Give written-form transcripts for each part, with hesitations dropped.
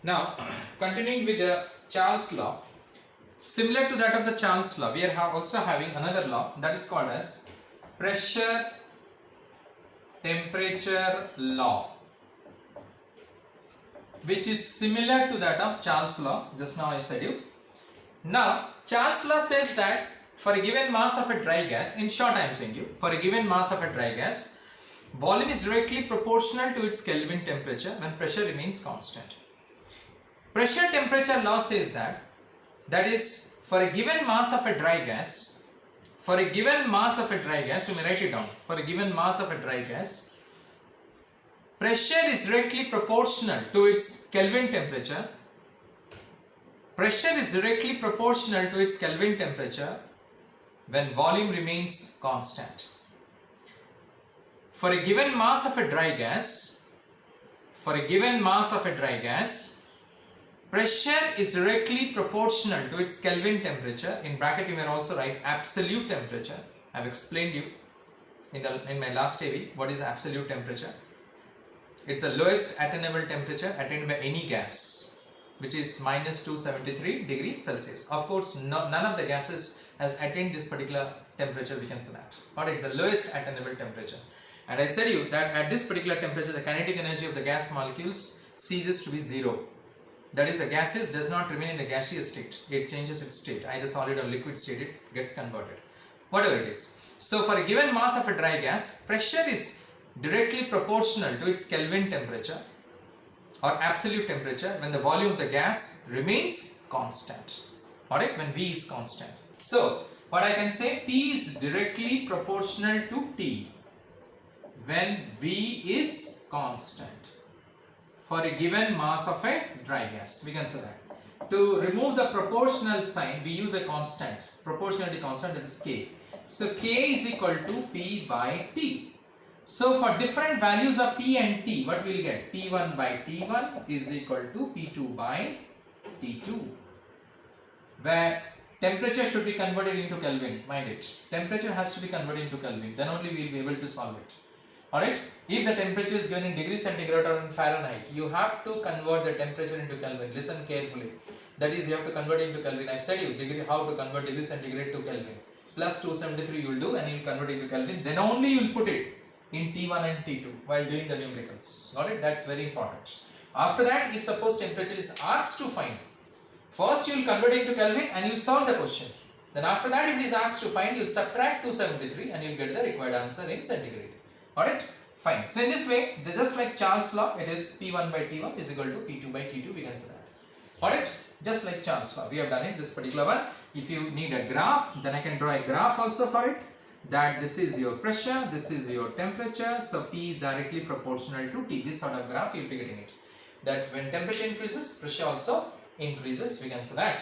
Now continuing with the Charles law, similar to that of the Charles law, we are also having another law that is called as pressure temperature law, which is similar to that of Charles law. Just now I said you. Now Charles law says that for a given mass of a dry gas, in short I am saying you, for a given mass of a dry gas, volume is directly proportional to its Kelvin temperature when pressure remains constant. Pressure temperature law says that is for a given mass of a dry gas, for a given mass of a dry gas, you may write it down, for a given mass of a dry gas, pressure is directly proportional to its Kelvin temperature. Pressure is directly proportional to its Kelvin temperature when volume remains constant. For a given mass of a dry gas, for a given mass of a dry gas, pressure is directly proportional to its Kelvin temperature. In bracket you may also write absolute temperature. I have explained you in my last AV what is absolute temperature. It's the lowest attainable temperature attained by any gas, which is minus 273 degrees Celsius. Of course, none of the gases has attained this particular temperature, we can say that. Or it's the lowest attainable temperature. And I said you that at this particular temperature, the kinetic energy of the gas molecules ceases to be zero. That is, the gases does not remain in the gaseous state. It changes its state, either solid or liquid state, it gets converted. Whatever it is. So for a given mass of a dry gas, pressure is directly proportional to its Kelvin temperature or absolute temperature when the volume of the gas remains constant. Alright, when V is constant. So what I can say, P is directly proportional to T when V is constant for a given mass of a dry gas. We can say that. To remove the proportional sign, we use a constant, proportionality constant, that is K. So K is equal to P by T. So for different values of P and T, what we will get? P1 by T1 is equal to P2 by T2. Where temperature should be converted into Kelvin, mind it. Temperature has to be converted into Kelvin, then only we will be able to solve it. Alright, if the temperature is given in degree centigrade or in Fahrenheit, you have to convert the temperature into Kelvin. Listen carefully. That is, you have to convert it into Kelvin. I said you how to convert degree centigrade to Kelvin. Plus 273 you will do and you will convert it to Kelvin. Then only you will put it in T1 and T2 while doing the numericals. Got it? That's very important. After that, if suppose temperature is asked to find, first you will convert it into Kelvin and you will solve the question. Then after that, if it is asked to find, you will subtract 273 and you will get the required answer in centigrade. Alright? Fine. So in this way, just like Charles law, it is P1 by T1 is equal to P2 by T2. We can say that. Alright? Just like Charles law. We have done it, this particular one. If you need a graph, then I can draw a graph also for it. That this is your pressure, this is your temperature, so P is directly proportional to T. This sort of graph you will be getting it. That when temperature increases, pressure also increases, we can say that.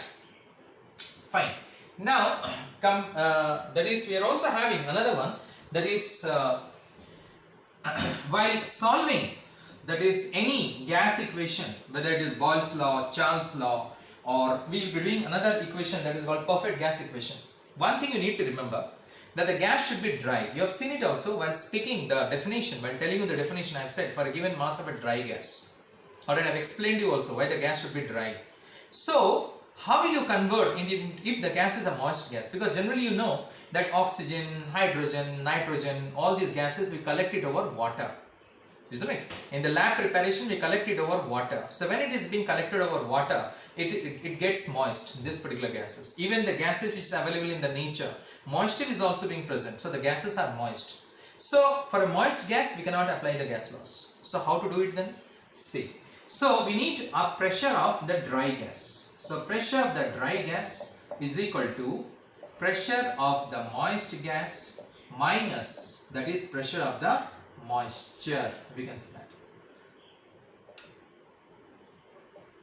Fine. Now, that is, we are also having another one, that is, while solving, that is any gas equation, whether it is Boyle's law, Charles law, or we will be doing another equation that is called perfect gas equation. One thing you need to remember, that the gas should be dry. You have seen it also while speaking the definition, while telling you the definition I have said for a given mass of a dry gas. Alright, I have explained you also why the gas should be dry. So, how will you convert if the gas is a moist gas? Because generally you know that oxygen, hydrogen, nitrogen, all these gases we collect it over water. Isn't it? In the lab preparation we collect it over water. So when it is being collected over water, it gets moist, this particular gases. Even the gases which is available in the nature, moisture is also being present. So the gases are moist. So for a moist gas, we cannot apply the gas laws. So how to do it then? See. So we need a pressure of the dry gas. So pressure of the dry gas is equal to pressure of the moist gas minus, that is, pressure of the moisture. We can say that.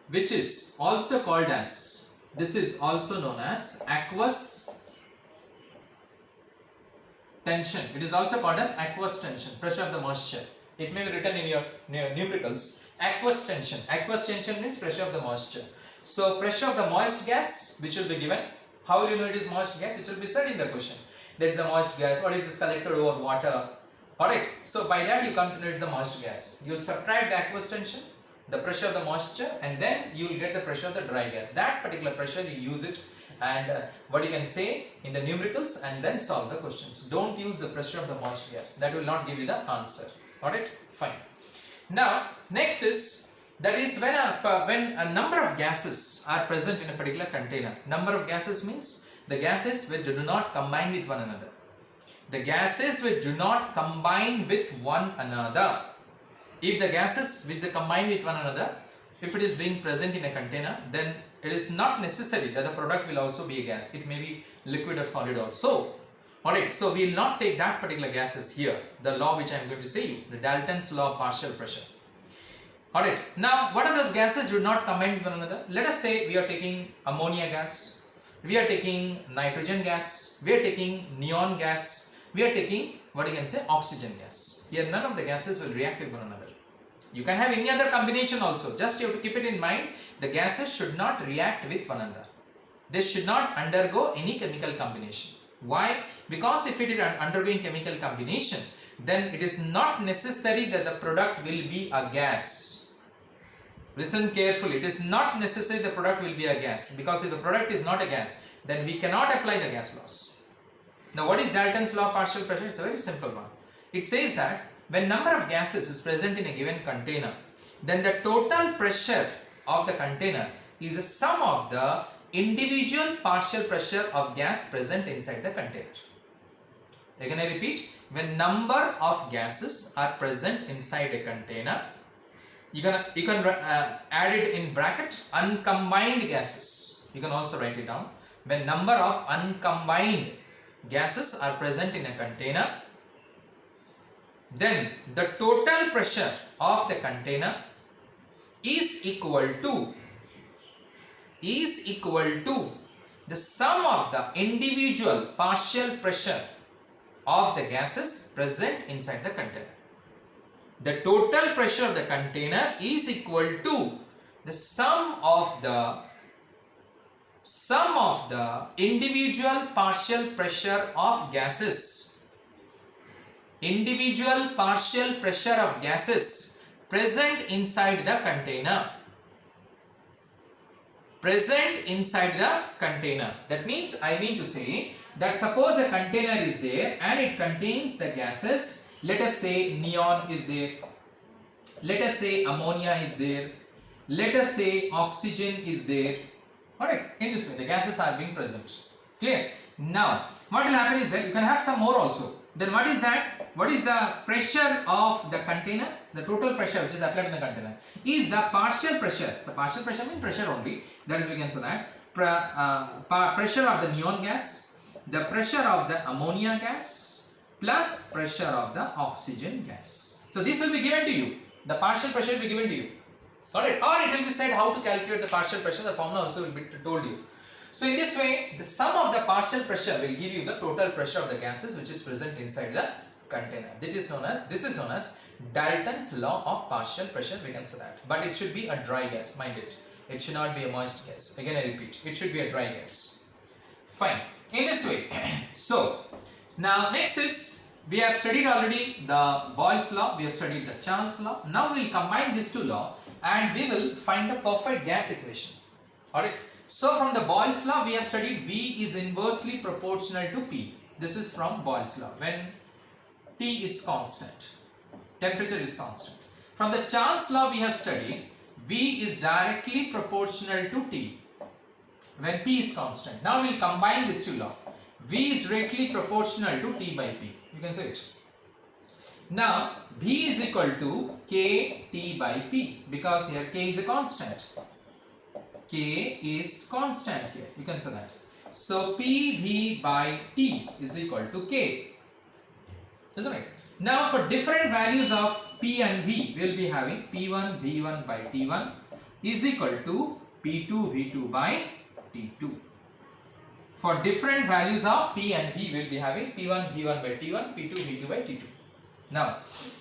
Which is also called as, this is also known as aqueous tension. It is also called as aqueous tension, pressure of the moisture. It may be written in your numericals. Aqueous tension. Aqueous tension means pressure of the moisture. So pressure of the moist gas, which will be given. How will you know it is moist gas? It will be said in the question. That is a moist gas, or it is collected over water. Alright. So by that you come to know it is the moist gas. You will subtract the aqueous tension. the pressure of the moisture, and then you will get the pressure of the dry gas. That particular pressure you use it, and what you can say in the numericals, and then solve the questions. Don't use the pressure of the moist gas. That will not give you the answer. Alright, fine. Now next is, that is when a number of gases are present in a particular container. Number of gases means the gases which do not combine with one another. The gases which do not combine with one another. If the gases which they combine with one another, if it is being present in a container, then it is not necessary that the product will also be a gas. It may be liquid or solid also. Alright, so we will not take that particular gases here. The law which I am going to say you, the Dalton's law of partial pressure. Alright, now what are those gases do not combine with one another? Let us say we are taking ammonia gas, we are taking nitrogen gas, we are taking neon gas, we are taking what you can say oxygen gas. Here none of the gases will react with one another. You can have any other combination also, just you have to keep it in mind, the gases should not react with one another. They should not undergo any chemical combination. Why? Because if it is undergoing chemical combination, then it is not necessary that the product will be a gas. Listen carefully, it is not necessary the product will be a gas, because if the product is not a gas, then we cannot apply the gas laws. Now what is Dalton's law of partial pressure? It's a very simple one. It says that when number of gases is present in a given container, then the total pressure of the container is the sum of the individual partial pressure of gas present inside the container. Again I repeat, when number of gases are present inside a container, you can add it in bracket uncombined gases. You can also write it down. When number of uncombined gases are present in a container, then the total pressure of the container is equal to the sum of the individual partial pressure of the gases present inside the container. The total pressure of the container is equal to the sum of the individual partial pressure of gases. Individual partial pressure of gases present inside the container. Present inside the container. That means I mean to say that suppose a container is there and it contains the gases. Let us say neon is there. Let us say ammonia is there. Let us say oxygen is there. Alright, in this way the gases are being present. Clear? Now what will happen is that you can have some more also. Then what is that? What is the pressure of the container? The total pressure which is applied in the container is the partial pressure. The partial pressure means pressure only. That is, we can say that pressure of the neon gas, the pressure of the ammonia gas plus pressure of the oxygen gas. So this will be given to you. The partial pressure will be given to you. Alright, or it will be said how to calculate the partial pressure. The formula also will be told you. So in this way, the sum of the partial pressure will give you the total pressure of the gases which is present inside the container. This is known as Dalton's law of partial pressure. We can say that. But it should be a dry gas, mind it. It should not be a moist gas. Again I repeat, it should be a dry gas. Fine. In this way. So now next is, we have studied already the Boyle's law, we have studied the Charles law. Now we will combine these two laws and we will find the perfect gas equation. Alright. So from the Boyle's law we have studied V is inversely proportional to P. This is from Boyle's law when T is constant, temperature is constant. From the Charles law we have studied V is directly proportional to T when P is constant. Now we will combine these two laws. V is directly proportional to T by P. You can say it. Now V is equal to K T by P because here K is a constant. K is constant here. You can say that. So PV by T is equal to K. Isn't it? Now for different values of P and V, we will be having P1 V1 by T1 is equal to P2 V2 by T2. For different values of P and V, we will be having P1 V1 by T1, P2 V2 by T2. Now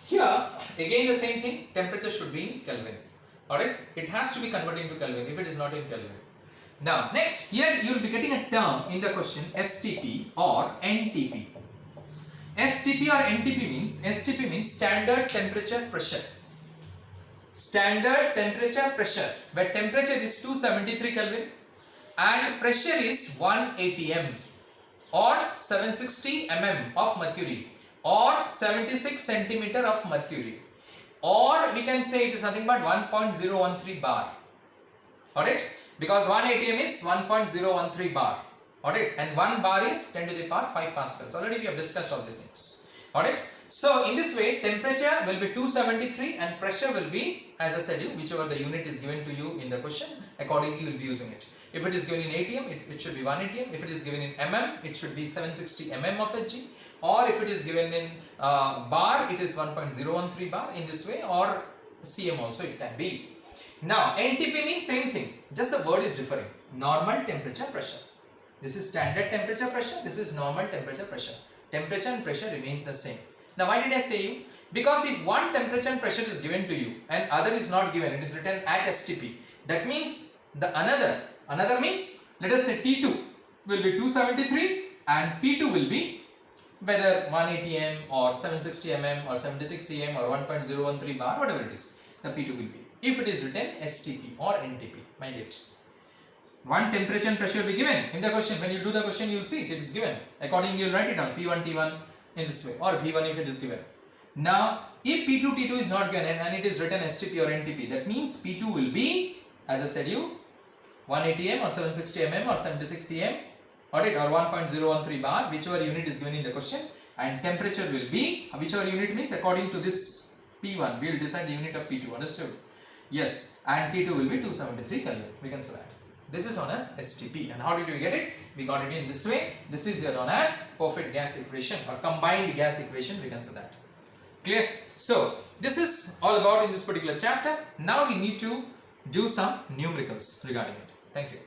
here again the same thing, temperature should be in Kelvin. Alright, it has to be converted into Kelvin if it is not in Kelvin. Now next, here you will be getting a term in the question STP or NTP. STP or NTP means, STP means standard temperature pressure. standard temperature pressure, where temperature is 273 Kelvin and pressure is 1 atm or 760 mm of mercury or 76 centimeter of mercury, or we can say it is nothing but 1.013 bar. Alright, because 1 atm is 1.013 bar. Alright, and 1 bar is 10 to the power 5 pascals. Already we have discussed all these things. Alright, so in this way temperature will be 273 and pressure will be, as I said you, whichever the unit is given to you in the question, accordingly you will be using it. If it is given in atm, it should be 1 atm. If it is given in mm, it should be 760 mm of Hg. Or if it is given in bar, it is 1.013 bar in this way, or cm also it can be. Now NTP means same thing, just the word is differing. Normal temperature pressure. This is standard temperature pressure, this is normal temperature pressure. Temperature and pressure remains the same. Now why did I say you? Because if one temperature and pressure is given to you and other is not given, it is written at STP. That means the another means, let us say T2 will be 273 and P2 will be whether 1 atm or 760 mm or 76 cm or 1.013 bar, whatever it is, the P2 will be. If it is written STP or NTP, mind it. One temperature and pressure will be given in the question. When you do the question, you will see it is given. Accordingly, you will write it down P1, T1 in this way, or P1 if it is given. Now, if P2, T2 is not given and it is written STP or NTP, that means P2 will be, as I said you, 1 atm or 760 mm or 76 cm, alright, or 1.013 bar, whichever unit is given in the question, and temperature will be, whichever unit means according to this P1, we will decide the unit of P2, understood? Yes, and T2 will be 273 Kelvin, we can say that. This is known as STP. And how did we get it? We got it in this way. This is known as perfect gas equation or combined gas equation, we can say that. Clear? So, this is all about in this particular chapter. Now we need to do some numericals regarding it. Thank you.